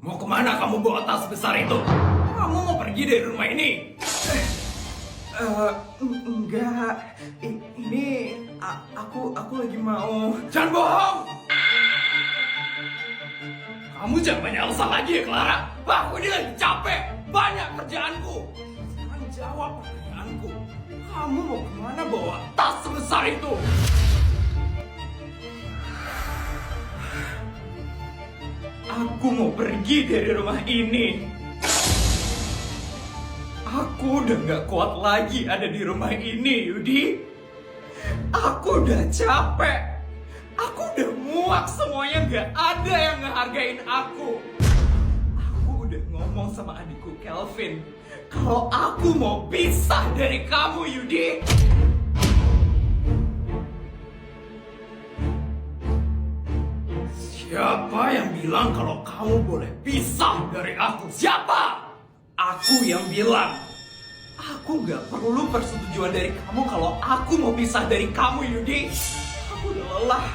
Mau kemana kamu bawa tas besar itu? Kamu mau pergi dari rumah ini? Enggak. Ini aku lagi mau. Jangan bohong! Kamu jangan banyak alasan lagi ya, Clara. Aku ini lagi capek. Banyak kerjaanku. Sekarang jawab pertanyaanku. Kamu mau kemana bawa tas sebesar itu? Aku mau pergi dari rumah ini. Aku udah gak kuat lagi ada di rumah ini, Yudi. Aku udah capek. Aku udah muak, semuanya gak ada yang ngehargain aku. Aku udah ngomong sama adikku Kelvin kalau aku mau pisah dari kamu, Yudi. Siapa yang bilang kalau kamu boleh pisah dari aku? Siapa? Aku yang bilang. Aku gak perlu persetujuan dari kamu kalau aku mau pisah dari kamu, Yudi. Aku udah lelah.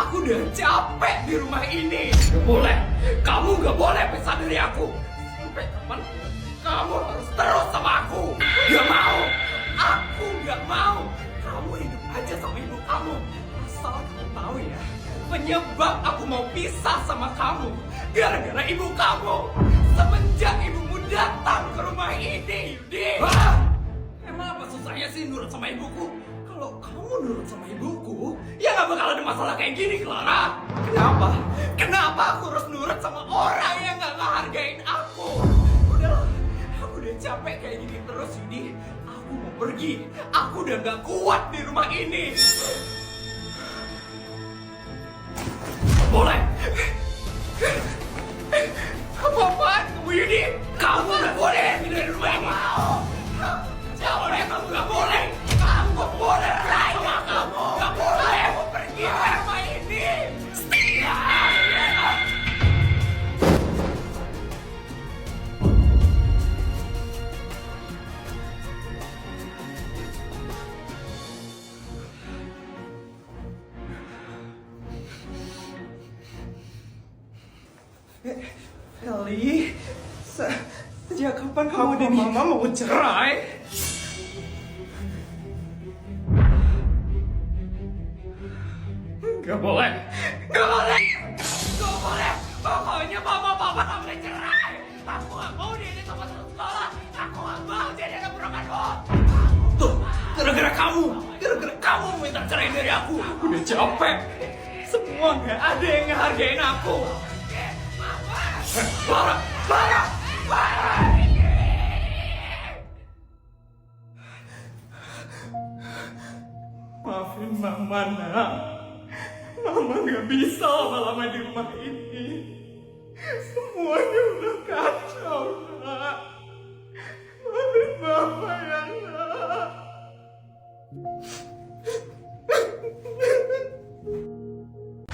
Aku udah capek di rumah ini. Gak boleh. Kamu gak boleh pisah dari aku. Sampai kapan kamu harus terus sama aku? Gak mau. Aku gak mau. Kamu hidup aja sama ibu kamu. Asal kamu tahu ya, penyebab aku mau pisah sama kamu gara-gara ibu kamu. Semenjak ibumu datang ke rumah ini, Yudi. Emang apa susahnya sih nurut sama ibuku? Kalau kamu nurut sama ibuku, ya gak bakal ada masalah kayak gini, Clara. Kenapa? Kenapa aku harus nurut sama orang yang gak ngehargain aku? Udahlah, aku udah capek kayak gini terus, Yudi. Aku mau pergi. Aku udah gak kuat di rumah ini. Boleh. Apa-apaan kamu, Yudi? Kamu gak boleh pergi dari rumah ini. Jangan, kamu gak boleh. Kamu gak boleh. Kamu gak boleh. Kamu pergi dari rumah ini. Eli, sejak kapan kamu dan Mama mau cerai? Gak boleh. Gak boleh. Gak boleh. Pokoknya Mama Papa gak boleh cerai. Aku gak mau dia di tempat sekolah. Aku gak mau dia di keburukanku. Tuh, gara-gara kamu. Gara-gara kamu minta cerai dari aku. Aku udah capek. Semua gak ada yang ngehargain aku. Clara! Clara! Clara! Maafin Mama, nak. Mama gak bisa lama-lama di rumah ini. Semuanya udah kacau, nak. Maafin Mama ya, nak.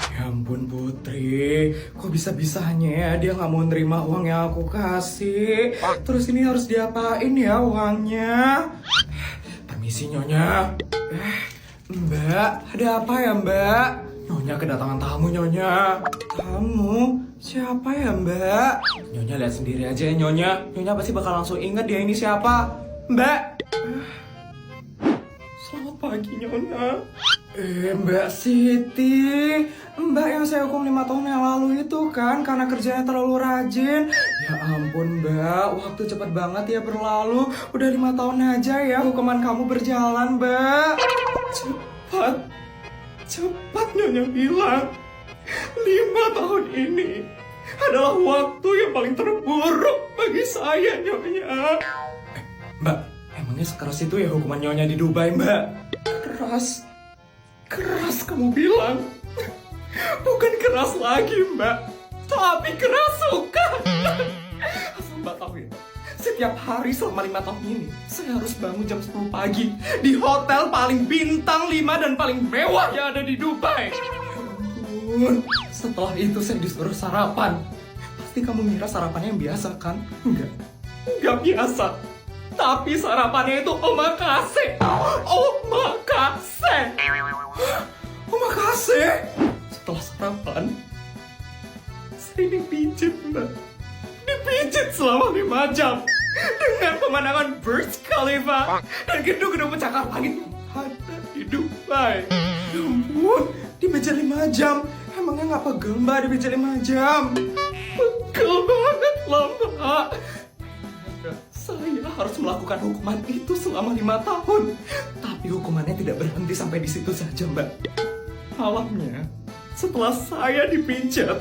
Ya ampun Putri, kok bisa-bisanya ya dia nggak mau nerima uang yang aku kasih. Terus ini harus diapain ya uangnya? Permisi Nyonya. Mbak, ada apa ya Mbak? Nyonya kedatangan tamu Nyonya. Tamu? Siapa ya Mbak? Nyonya lihat sendiri aja ya Nyonya. Nyonya pasti bakal langsung inget dia ini siapa. Mbak. Selamat pagi Nyonya. Mbak Siti, Mbak yang saya hukum 5 tahun yang lalu itu kan karena kerjanya terlalu rajin. Ya ampun Mbak, waktu cepet banget ya berlalu. Udah 5 tahun aja ya hukuman kamu berjalan Mbak. Cepat Nyonya bilang 5 tahun ini adalah waktu yang paling terburuk bagi saya Nyonya. Mbak, emangnya sekeras itu ya hukuman Nyonya di Dubai Mbak? Keras kamu bilang. Bukan keras lagi Mbak, tapi kerasukan. Asal Mbak tahu ya, setiap hari selama 5 tahun ini saya harus bangun jam 10 pagi di hotel paling bintang 5 dan paling mewah yang ada di Dubai. Ya ampun, setelah itu saya disuruh sarapan. Pasti kamu ngira sarapannya yang biasa kan? Enggak biasa. Tapi sarapannya itu omakase. Omakase. Omakase. Setelah sarapan, saya dipijit Mbak. selama 5 jam dengan pemandangan Burj Khalifa dan gedung-gedung pencakar langit yang ada di Dubai. Ya ampun, di meja 5 jam. Emangnya nggak pegel Mbak di meja 5 jam? Pegel banget lah Mbak. Saya harus melakukan hukuman itu selama 5 tahun. Tapi hukumannya tidak berhenti sampai di situ saja Mbak. Malamnya, setelah saya dipijat,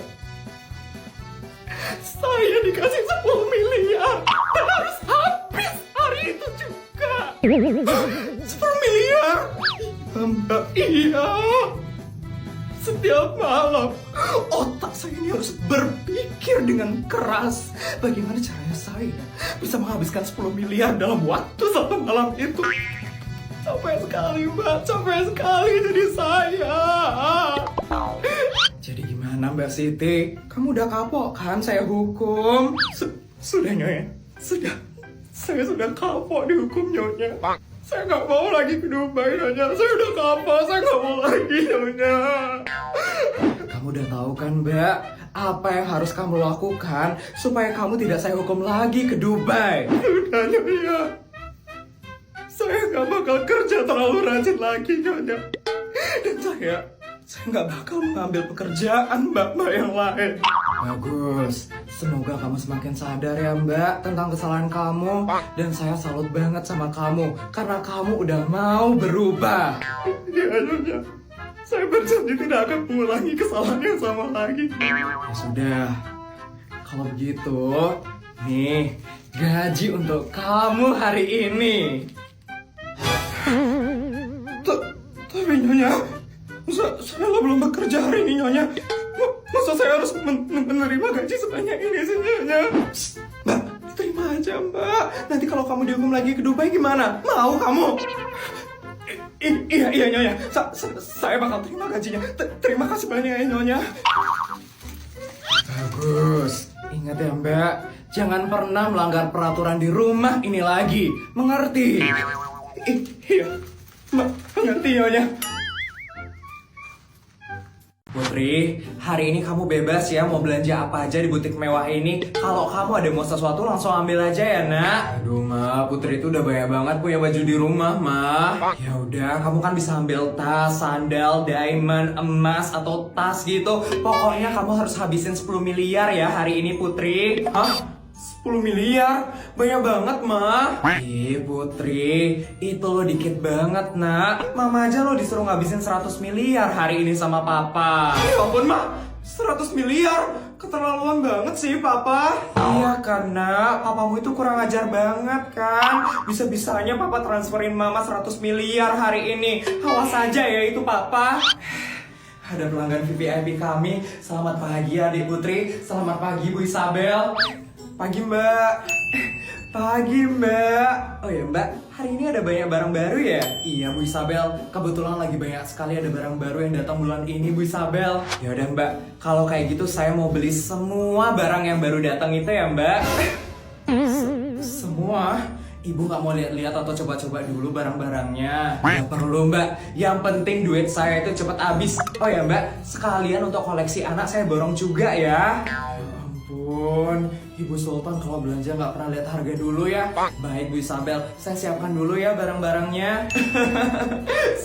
saya dikasih 10 miliar dan harus habis hari itu juga. 10 miliar? Iya Mbak, iya. Setiap malam, otak saya ini harus berpikir dengan keras. Bagaimana caranya saya bisa menghabiskan 10 miliar dalam waktu 1 malam itu. Capek sekali Mbak, capek sekali jadi saya. Jadi gimana Mbak Siti? Kamu udah kapok kan saya hukum? Sudah Nyonya, sudah. Saya sudah kapok dihukum Nyonya. Saya nggak mau lagi ke Dubai Nyonya. Saya udah kapok, saya nggak mau lagi Nyonya. Kamu udah tahu kan Mbak, apa yang harus kamu lakukan supaya kamu tidak saya hukum lagi ke Dubai? Sudah Nyonya. Saya nggak bakal kerja terlalu rajin lagi Nyonya. Dan saya nggak bakal mengambil pekerjaan mbak-mbak yang lain. Bagus, semoga kamu semakin sadar ya Mbak tentang kesalahan kamu. Dan saya salut banget sama kamu karena kamu udah mau berubah. Ya Nyonya, saya berjanji tidak akan mengulangi kesalahan yang sama lagi. Ya sudah, kalau begitu, nih gaji untuk kamu hari ini. Tapi Nyonya, saya belum bekerja hari ini Nyonya. Masa saya harus menerima gaji sebanyak ini sih Nyonya? Mbak, terima aja Mbak. Nanti kalau kamu dihukum lagi ke Dubai gimana? Mau kamu? Iya Nyonya, saya bakal terima gajinya. Terima kasih banyak ya Nyonya. Bagus. Ingat ya Mbak, jangan pernah melanggar peraturan di rumah ini lagi. Mengerti? Iya, mengerti Nyonya. Putri, hari ini kamu bebas ya mau belanja apa aja di butik mewah ini. Kalau kamu ada mau sesuatu langsung ambil aja ya nak. Aduh ma, Putri itu udah banyak banget punya baju di rumah ma. Ya udah, kamu kan bisa ambil tas, sandal, diamond, emas atau tas gitu. Pokoknya kamu harus habisin 10 miliar ya hari ini Putri. Hah? 10 miliar? Banyak banget mah. Ih Putri, itu lo dikit banget nak. Mama aja lo disuruh ngabisin 100 miliar hari ini sama papa. Ya ampun mah, 100 miliar? Keterlaluan banget sih papa. Iya karena papamu itu kurang ajar banget kan. Bisa-bisanya papa transferin mama 100 miliar hari ini. Awas aja ya itu papa. Ada pelanggan VIP kami. Selamat pagi adik Putri. Selamat pagi Bu Isabel. Pagi Mbak. Pagi Mbak. Oh ya Mbak, hari ini ada banyak barang baru ya? Iya Bu Isabel, kebetulan lagi banyak sekali ada barang baru yang datang bulan ini Bu Isabel. Ya udah Mbak, kalau kayak gitu saya mau beli semua barang yang baru datang itu ya Mbak. Semua? Ibu nggak mau lihat-lihat atau coba-coba dulu barang-barangnya? Nggak perlu Mbak, yang penting duit saya itu cepat habis. Oh ya Mbak, sekalian untuk koleksi anak saya borong juga ya. Ampun, Ibu Sultan kalau belanja nggak pernah lihat harga dulu ya. Baik Bu Isabel, saya siapkan dulu ya barang-barangnya.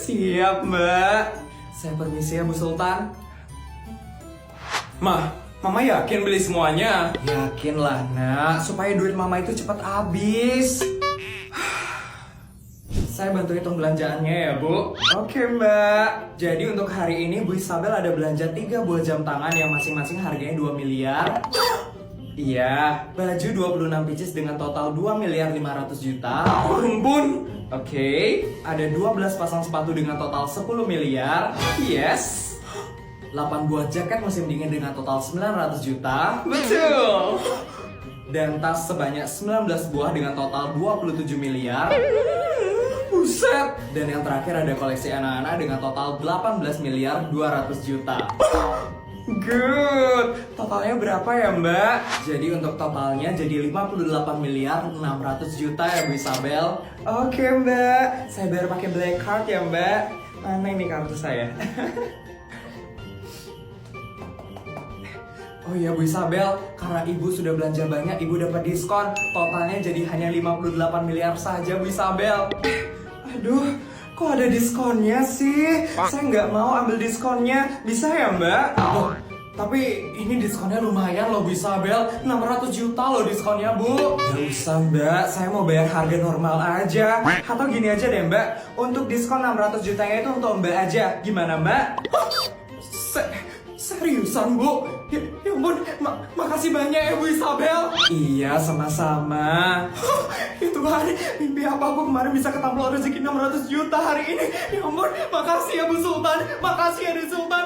Siap Mbak. Saya permisi ya Bu Sultan. Mama yakin beli semuanya? Yakin lah nak, supaya duit mama itu cepat habis. Saya bantu hitung belanjaannya ya Bu. Oke Mbak. Jadi untuk hari ini Bu Isabel ada belanja 3 buah jam tangan yang masing-masing harganya 2 miliar. Iya, baju 26 pieces dengan total 2 miliar 500 juta. Ampun. Oke, ada 12 pasang sepatu dengan total 10 miliar. Yes. 8 buah jaket musim dingin dengan total 900 juta. Betul. Dan tas sebanyak 19 buah dengan total 27 miliar. Buset. Dan yang terakhir ada koleksi anak-anak dengan total 18 miliar 200 juta. Good. Totalnya berapa ya Mbak? Jadi untuk totalnya jadi 58 miliar 600 juta ya Bu Isabel. Oke Mbak, saya bayar pakai black card ya Mbak. Mana ini kartu saya? Oh iya Bu Isabel, karena Ibu sudah belanja banyak, Ibu dapat diskon. Totalnya jadi hanya 58 miliar saja Bu Isabel. Aduh, kok ada diskonnya sih? Saya nggak mau ambil diskonnya. Bisa ya Mbak? Oh, tapi ini diskonnya lumayan loh Bu Isabel. 600 juta loh diskonnya Bu. Gak usah Mbak, saya mau bayar harga normal aja. Atau gini aja deh Mbak, untuk diskon 600 jutanya itu untuk Mbak aja. Gimana Mbak? Seriusan Bu? Ya ampun, makasih banyak ya Bu Isabel. Iya, sama-sama. Itu hari mimpi apa aku kemarin bisa ketampol rezeki 600 juta hari ini. Ya ampun, makasih ya Bu Sultan. Makasih ya Bu Sultan.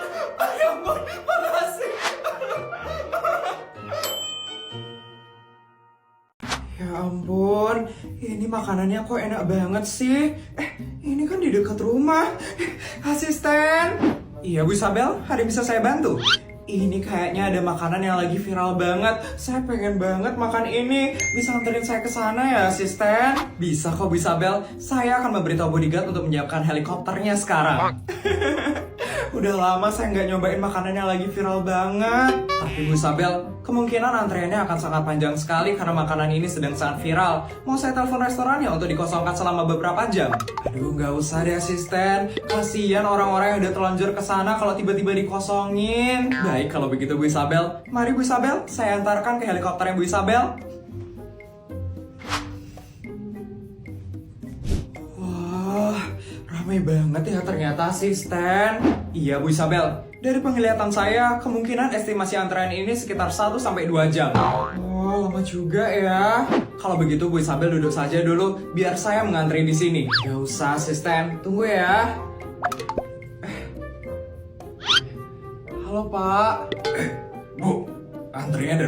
Ya ampun, makasih. Ya ampun, ini makanannya kok enak banget sih. Ini kan di dekat rumah. Asisten. Iya Bu Isabel, ada yang bisa saya bantu? Ini kayaknya ada makanan yang lagi viral banget. Saya pengen banget makan ini. Bisa anterin saya ke sana ya, asisten? Bisa kok Bu Isabel. Saya akan memberitahu bodyguard untuk menyiapkan helikopternya sekarang. Udah lama saya nggak nyobain makanan yang lagi viral banget. Tapi Bu Isabel, kemungkinan antreannya akan sangat panjang sekali karena makanan ini sedang sangat viral. Mau saya telepon restorannya untuk dikosongkan selama beberapa jam? Aduh, nggak usah deh asisten. Kasian orang-orang yang udah terlanjur ke sana kalau tiba-tiba dikosongin. Baik kalau begitu Bu Isabel. Mari Bu Isabel, saya antarkan ke helikopternya Bu Isabel. Wah, ramai banget ya ternyata asisten. Iya Bu Isabel, dari penglihatan saya kemungkinan estimasi antrean ini sekitar 1-2 jam. Oh, lama juga ya. Kalau begitu Bu Isabel duduk saja dulu biar saya mengantri di sini. Gak usah asisten, tunggu ya. Halo Pak. Bu, antrinya dari